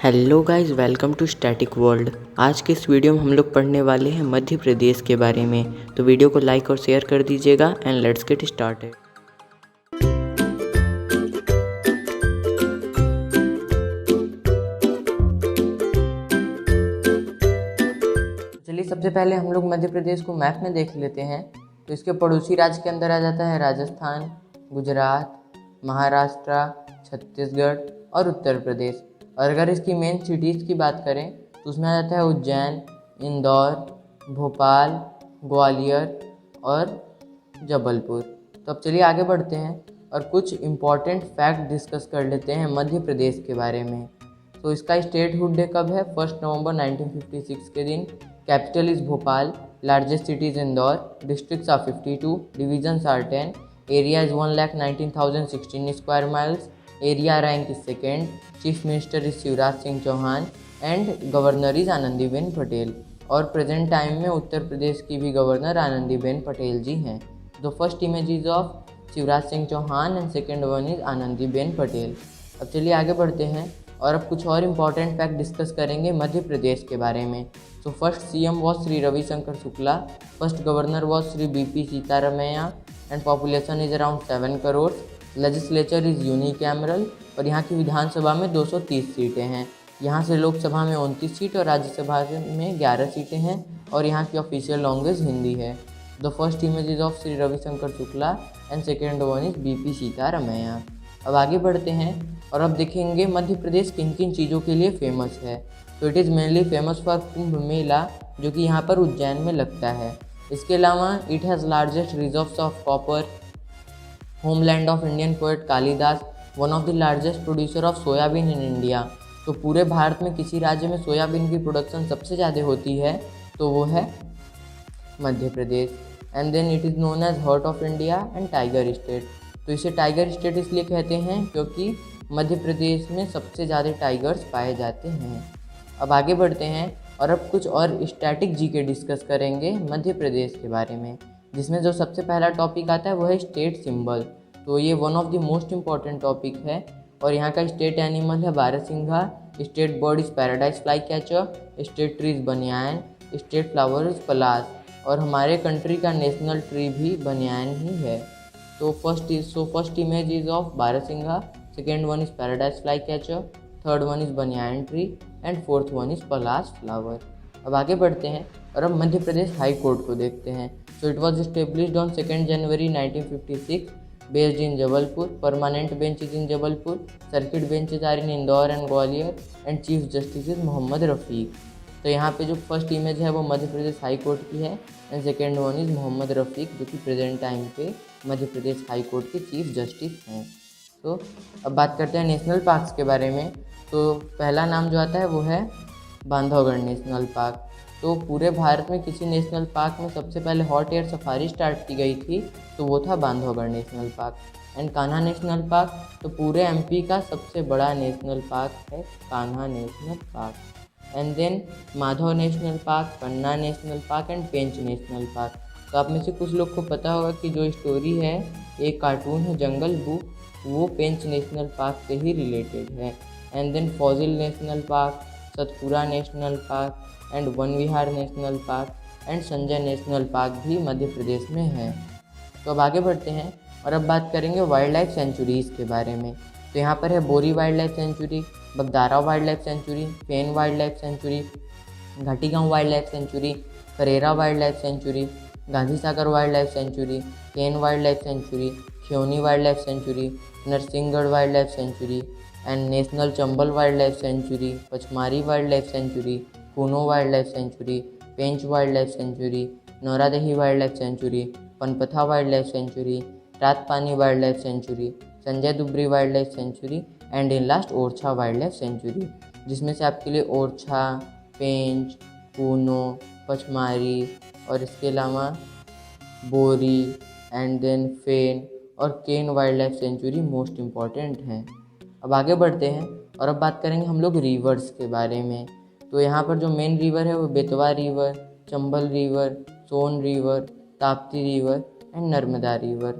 Hello guys, welcome to static world. आज के इस वीडियो में हम लोग पढ़ने वाले हैं मध्य प्रदेश के बारे में। तो वीडियो को लाइक और शेयर कर दीजिएगा एंड लेट्स गेट स्टार्टेड। चलिए सबसे पहले हम लोग मध्य प्रदेश को मैप में देख लेते हैं। तो इसके पड़ोसी राज्य के अंदर आ जाता है राजस्थान, गुजरात, महाराष्ट्र, छत्तीसगढ़ और उत्तर प्रदेश। और अगर इसकी मेन सिटीज़ की बात करें तो उसमें आ जाता है उज्जैन, इंदौर, भोपाल, ग्वालियर और जबलपुर। तो अब चलिए आगे बढ़ते हैं और कुछ इम्पॉर्टेंट फैक्ट डिस्कस कर लेते हैं मध्य प्रदेश के बारे में। तो इसका स्टेटहुड डे कब है? 1 नवंबर 1956 के दिन। Capital is Bhopal, largest city is Indore, districts are 52, divisions are 10, area is 1,19,016 square miles, area rank is second, chief minister is Shivraj Singh Chouhan and governor is Anandiben Patel. और प्रेजेंट टाइम में उत्तर प्रदेश की भी गवर्नर आनंदीबेन पटेल जी हैं। The first image is of Shivraj Singh Chouhan and second one is Anandiben Patel. अब चलिए आगे बढ़ते हैं और अब कुछ और इम्पॉर्टेंट फैक्ट डिस्कस करेंगे मध्य प्रदेश के बारे में। तो first CM was Shri Ravishankar Shukla, first governor was Shri BP Sitaramayya and population is around 7 crore. Legislature is unicameral और यहाँ की विधानसभा में 230 सीटें हैं। यहाँ से लोकसभा में 29 सीट और राज्यसभा में 11 सीटें हैं और यहाँ की ऑफिशियल लैंग्वेज हिंदी है। The first image is of Shri Ravishankar Shukla and second one is BP Sitaramayya. अब आगे बढ़ते हैं और अब देखेंगे मध्य प्रदेश किन किन चीज़ों के लिए फेमस है। तो it is mainly famous for Kumbh Mela, जो कि यहाँ पर उज्जैन में लगता है। इसके अलावा it has largest reserves of copper, homeland of Indian poet Kalidas, one of the largest producer of soybean in India. तो पूरे भारत में किसी राज्य में सोयाबीन की प्रोडक्शन सबसे ज़्यादा होती है तो वो है Madhya Pradesh. And then it is known as heart of India and tiger state. तो इसे टाइगर स्टेट इसलिए कहते हैं क्योंकि मध्य प्रदेश में सबसे ज़्यादा टाइगर्स पाए जाते हैं। अब आगे बढ़ते हैं और अब कुछ और स्टैटिक जीके डिस्कस करेंगे मध्य प्रदेश के बारे में, जिसमें जो सबसे पहला टॉपिक आता है वो है स्टेट सिंबल। तो ये one of the most important topic है और यहाँ का स्टेट एनिमल है barasingha, state bird is paradise flycatcher, state tree is banyan, state flower is palash और हमारे कंट्री का नेशनल ट्री भी बनियान ही है। तो first image is of barasingha, second one is paradise fly catcher, third one is banyan tree and fourth one is Palash flower. अब आगे बढ़ते हैं और अब मध्य प्रदेश हाई कोर्ट को देखते हैं। So it was established on 2nd January 1956, based in Jabalpur. Permanent bench is in Jabalpur. Circuit benches are in Indore and Gwalior. And Chief Justice is Mohammad रफ़ीक। तो यहाँ पे जो फर्स्ट इमेज है वो मध्य प्रदेश हाई कोर्ट की है and second one is Mohammad Rafiq, जो कि प्रेजेंट टाइम पे मध्य प्रदेश हाई कोर्ट के चीफ जस्टिस हैं। तो अब बात करते हैं नेशनल पार्क्स के बारे में। तो पहला नाम जो आता है वो है बांधवगढ़ नेशनल पार्क। तो पूरे भारत में किसी नेशनल पार्क में सबसे पहले हॉट एयर सफारी स्टार्ट की गई थी तो वो था Bandhavgarh national park. And Kanha national park, तो पूरे एमपी का सबसे बड़ा नेशनल पार्क है Kanha national park. And then Madhav national park, Panna national park and Pench national park. तो आप में से कुछ लोग को पता होगा कि जो स्टोरी है, एक कार्टून है जंगल बुक, वो पेंच नेशनल पार्क से ही रिलेटेड है। And then fossil national park, Satpura national park and Van Vihar national park and Sanjay national park भी मध्य प्रदेश में है। तो अब आगे बढ़ते हैं और अब बात करेंगे वाइल्ड लाइफ सेंचुरीज़ के बारे में। तो यहाँ पर है Bori wildlife sanctuary, Bagdara wildlife sanctuary, Phen wildlife sanctuary, Ghatigaon wildlife sanctuary, Karera wildlife sanctuary, Gandhi Sagar wildlife sanctuary, Ken wildlife sanctuary, Kheoni wildlife sanctuary, Narsinghgarh wildlife sanctuary and national Chambal wildlife sanctuary, Pachmarhi wildlife sanctuary, Kuno wildlife sanctuary, Pench wildlife sanctuary, Nauradehi wildlife sanctuary, Panpatha wildlife sanctuary, Ratapani wildlife century, Sanjay Dubri wildlife sanctuary and in last Orchha wildlife sanctuary, जिसमें से आपके लिए ओरछा, पेंच, कूनो, पचमारी और इसके अलावा बोरी and then Phen और Ken wildlife sanctuary most important हैं। अब आगे बढ़ते हैं और अब बात करेंगे हम लोग रिवर्स के बारे में। तो यहाँ पर जो मेन रिवर है वो Betwa river, Chambal river, Son river, Tapti river and Narmada river.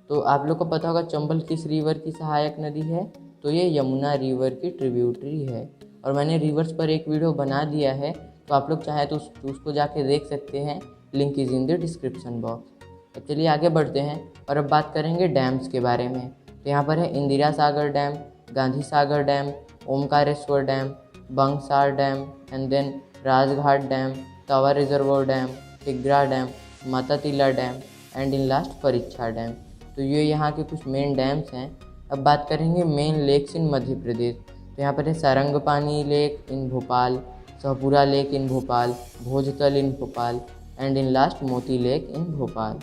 तो आप लोग को पता होगा चंबल किस रिवर की सहायक नदी है? तो ये यमुना रिवर की ट्रिब्यूटरी है। और मैंने रिवर्स पर एक वीडियो बना दिया है, तो आप लोग चाहें तो उसको जाके देख सकते हैं, link is in the description box. अब चलिए आगे बढ़ते हैं और अब बात करेंगे डैम्स के बारे में। तो यहाँ पर है Indira Sagar dam, Gandhi Sagar dam, Omkareshwar dam, Bangsar dam, and then Rajghat dam, Tawa reservoir dam, Tigra dam, Mata Tila dam, and in last Pariksha dam. तो ये यहाँ के कुछ मेन डैम्स हैं। अब बात करेंगे मेन लेक्स इन मध्य प्रदेश। तो यहाँ पर है Sarangpani lake in Bhopal, Sahpura lake in Bhopal, Bhojtal in Bhopal, and in last Moti lake in Bhopal.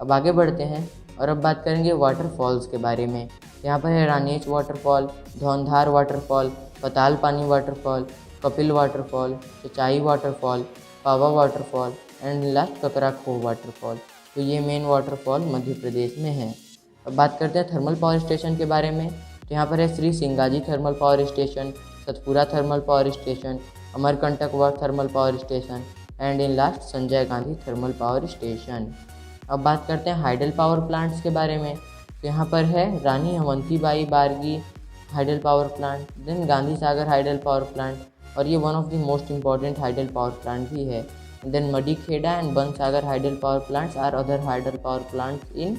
अब आगे बढ़ते हैं और अब बात करेंगे वाटरफॉल्स के बारे में। यहाँ पर है रानीच waterfall, धौंधार waterfall, Patal Pani waterfall, Kapil waterfall, Chachai waterfall, Pawa waterfall, and last Kakra Khoh waterfall. तो ये मेन वाटरफॉल मध्य प्रदेश में है। अब बात करते हैं थर्मल पावर स्टेशन के बारे में। तो यहाँ पर है Shri Singaji thermal power station, Satpura thermal power station, Amarkantak thermal power station, and in last Sanjay Gandhi thermal power station. अब बात करते हैं हाइडल पावर प्लांट्स के बारे में। तो यहाँ पर है Rani Avantibai Bargi hydel power plant, then Gandhi Sagar hydel power plant, और ये one of the most important hydel power plant भी है। Then Madikheda and Bansagar hydel power plants are other hydel power plants in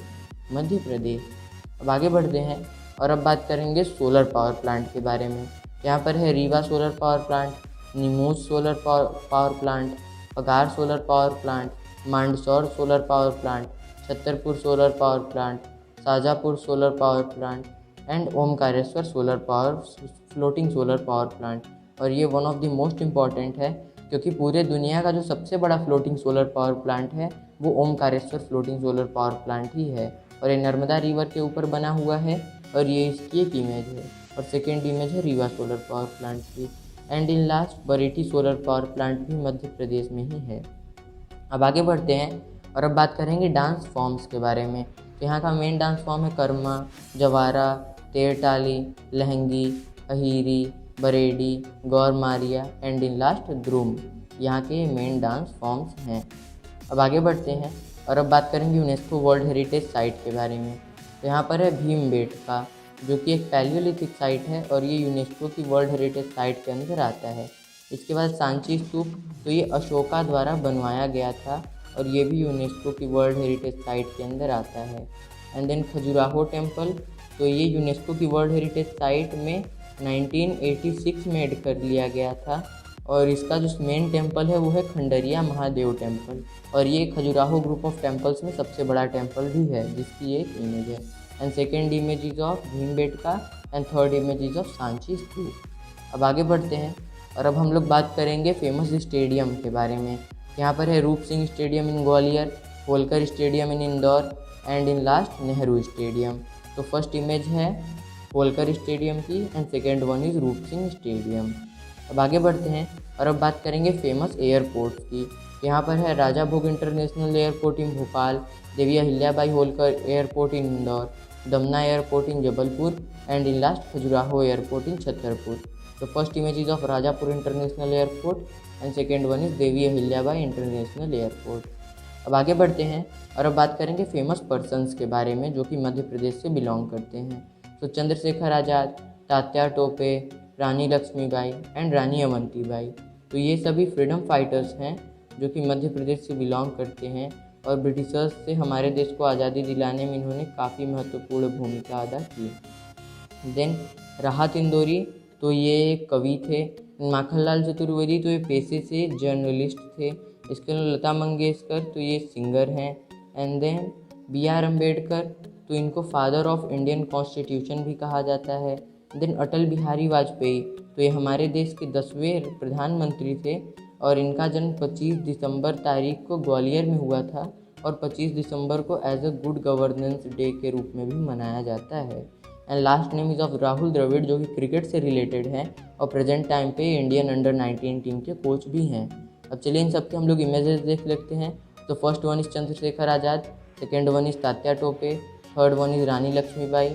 Madhya Pradesh. अब आगे बढ़ते हैं और अब बात करेंगे सोलर पावर प्लांट के बारे में। यहाँ पर है Rewa solar power plant, Neemuch solar power plant, Pagar solar power plant, Mandsaur solar power plant, Chhatarpur solar power plant, Shajapur solar power plant, and Omkareshwar solar power floating solar power plant. और ये one of the most important है, क्योंकि पूरे दुनिया का जो सबसे बड़ा फ्लोटिंग सोलर पावर प्लांट है वो Omkareshwar floating solar power plant ही है, और ये नर्मदा रिवर के ऊपर बना हुआ है। और ये इसकी एक इमेज है, और सेकेंड इमेज है रीवा सोलर पावर प्लांट की, and in last Barethi solar power plant भी मध्य प्रदेश में ही है। अब आगे बढ़ते हैं और अब बात करेंगे डांस फॉर्म्स के बारे में। तो यहाँ का मेन डांस फॉर्म है कर्मा, जवारा, तेरटाली, लहंगी, अहीरी, बरेडी, गौरमारिया, एंड इन लास्ट द्रुम। यहाँ के मेन डांस फॉर्म्स हैं। अब आगे बढ़ते हैं और अब बात करेंगे यूनेस्को वर्ल्ड हेरिटेज साइट के बारे में। तो यहाँ पर है भीमबेटका, जो कि एक पैलियोलिथिक साइट है, और ये यूनेस्को की वर्ल्ड हेरिटेज साइट के अंदर आता है। इसके बाद सांची स्तूप, तो ये अशोका द्वारा बनवाया गया था, और ये भी यूनेस्को की वर्ल्ड हेरिटेज साइट के अंदर आता है। एंड देन खजुराहो टेम्पल, तो ये यूनेस्को की वर्ल्ड हेरिटेज साइट में 1986 में ऐड कर लिया गया था, और इसका जो मेन टेम्पल है वो है खंडरिया महादेव टेम्पल, और ये खजुराहो ग्रुप ऑफ टेम्पल्स में सबसे बड़ा टेम्पल भी है, जिसकी एक इमेज है। And second image is of Bhimbetka, and third image is of Sanchi stupa. अब आगे बढ़ते हैं और अब हम लोग बात करेंगे फेमस स्टेडियम के बारे में। यहाँ पर है रूप Singh stadium in Gwalior, Holkar stadium in Indore, and in last Nehru stadium. तो फर्स्ट इमेज है होलकर स्टेडियम की, एंड सेकेंड वन इज़ रूप सिंह स्टेडियम। अब आगे बढ़ते हैं और अब बात करेंगे फेमस एयरपोर्ट्स की। यहाँ पर है Raja Bhoj international airport in Bhopal, Devi Ahilyabai Holkar airport in Indore, Dumna airport in Jabalpur, and in last Khajuraho airport in Chhatarpur. तो first image is of Rajapur international airport, and second one is Devi Ahilyabai international airport. अब आगे बढ़ते हैं और अब बात करेंगे फेमस पर्सन्स के बारे में जो कि मध्य प्रदेश से बिलोंग करते हैं। तो चंद्रशेखर आज़ाद, तात्या टोपे, रानी लक्ष्मीबाई, एंड रानी अवंतीबाई। तो ये सभी फ्रीडम फाइटर्स हैं जो कि मध्य प्रदेश से बिलोंग करते हैं, और ब्रिटिशर्स से हमारे देश को आज़ादी दिलाने में इन्होंने काफ़ी महत्वपूर्ण भूमिका अदा की। देन राहत इंदौरी, तो ये एक कवि थे। माखनलाल चतुर्वेदी, तो ये पेशे से जर्नलिस्ट थे। इसके अलावा लता मंगेशकर, तो ये सिंगर हैं। एंड देन BR अम्बेडकर, तो इनको फादर ऑफ इंडियन कॉन्स्टिट्यूशन भी कहा जाता है। देन अटल बिहारी वाजपेयी, तो ये हमारे देश के 10वें प्रधानमंत्री थे, और इनका जन्म 25 दिसंबर तारीख को ग्वालियर में हुआ था, और 25 दिसंबर को as a good governance day के रूप में भी मनाया जाता है। And last name is of Rahul Dravid, जो कि क्रिकेट से रिलेटेड हैं, और प्रेजेंट टाइम पे इंडियन अंडर 19 टीम के कोच भी हैं। अब चलिए इन सबके हम लोग इमेजेस देख लेते हैं। तो first one is Chandrashekhar Azad, second one is Tatya Tope, third one is Rani Laxmibai,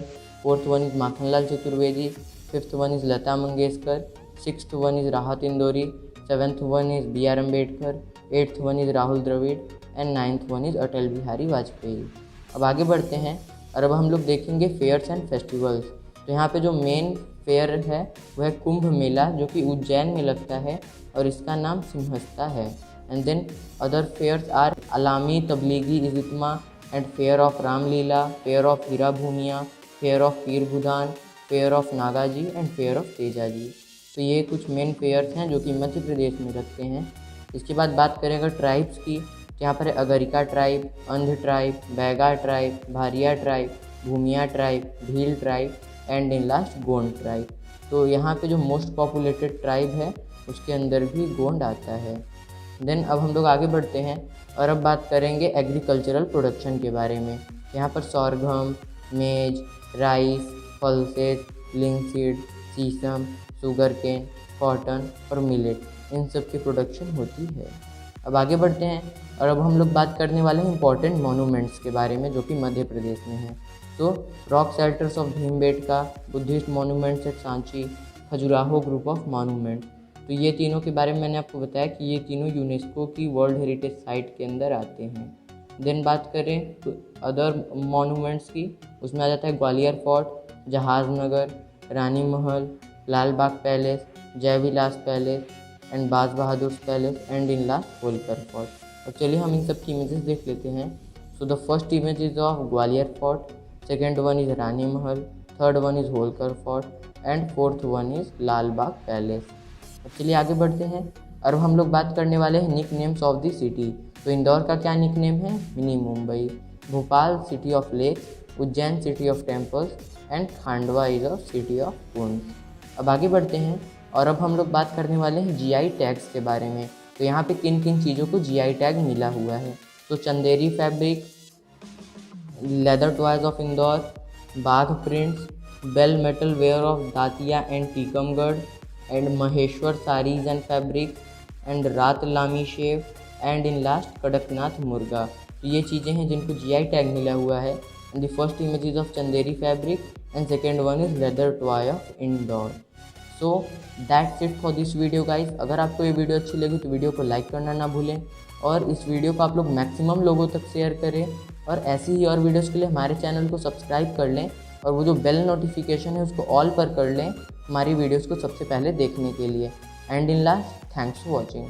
fourth one is Makhanlal Chaturvedi, fifth one is Lata Mangeshkar, sixth one is Rahat Indori, seventh one is BR Ambedkar, eighth one is Rahul Dravid, and ninth one is Atal Bihari Vajpayee. अब आगे बढ़ते हैं और अब हम लोग देखेंगे फेयर्स एंड फेस्टिवल्स। तो यहाँ पे जो मेन फेयर है वह है कुंभ मेला, जो कि उज्जैन में लगता है और इसका नाम सिंहस्ता है। And then other fairs are Alami Tablighi Ijtima and fair of Ramlila, fair of Hira Bhuniya, fair of Pir Budhan, fair of Nagaji and fair of Tejaji. तो ये कुछ मेन फेयर्स हैं जो कि मध्य प्रदेश में लगते हैं। इसके बाद बात करें अगर ट्राइब्स की, तो यहाँ पर है अगरिका ट्राइब, अंध tribe, Baiga tribe, Bharia tribe, Bhumiya tribe, Bhil tribe and in last Gond tribe. तो यहाँ पे जो मोस्ट पॉपुलेटेड ट्राइब है उसके अंदर भी गोंड आता है। देन अब हम लोग आगे बढ़ते हैं और अब बात करेंगे एग्रीकल्चरल प्रोडक्शन के बारे में। यहाँ पर सॉरगम, मेज, राइस, पल्सेस, लिंसीड, सीसम, शुगर केन, कॉटन और मिलेट, इन सब की प्रोडक्शन होती है। अब आगे बढ़ते हैं और अब हम लोग बात करने वाले हैं इंपॉर्टेंट मॉन्यूमेंट्स के बारे में जो कि मध्य प्रदेश में है। तो rock shelters of Bhimbetka, Buddhist monuments at Sanchi, Khajuraho group of monument. तो ये तीनों के बारे में मैंने आपको बताया कि ये तीनों यूनेस्को की वर्ल्ड हेरिटेज साइट के अंदर आते हैं। देन बात करें तो अदर मॉन्यूमेंट्स की, उसमें आ जाता है ग्वालियर फोर्ट, जहाज नगर, रानी महल, लाल Bagh palace, Jai Vilas palace and Baz Bahadur palace and in last Holkar fort. अब चलिए हम इन सब की इमेजेस देख लेते हैं। So the first image is of Gwalior fort, second one is Rani Mahal, third one is Holkar fort and fourth one is Lal Bagh palace. अब चलिए आगे बढ़ते हैं और हम लोग बात करने वाले हैं nicknames of the city. तो इंदौर का क्या निक नेम है? Mini Mumbai. Bhopal city of lakes, Ujjain city of temples and Khandwa is of city of kund. अब आगे बढ़ते हैं और अब हम लोग बात करने वाले हैं जीआई टैग्स के बारे में। तो यहाँ पे किन किन चीज़ों को जीआई टैग मिला हुआ है? तो Chanderi fabric, leather toys of Indore, Bagh prints, bell metal ware of Datia and Tikamgarh and Maheshwar saris and fabric and Ratlami sev and in last Kadaknath murga. तो ये चीज़ें हैं जिनको जीआई टैग मिला हुआ है। And the first image is of Chanderi fabric and second one is leather toy of Indore. So that's it for this video guys. अगर आपको ये वीडियो अच्छी लगी तो वीडियो को लाइक करना ना भूलें और इस वीडियो को आप लोग मैक्सिमम लोगों तक शेयर करें और ऐसी ही और वीडियोस के लिए हमारे चैनल को सब्सक्राइब कर लें और वो जो बेल नोटिफिकेशन है उसको ऑल पर कर लें हमारी वीडियोस को सबसे पहले देखने के लिए। And in last, thanks for watching.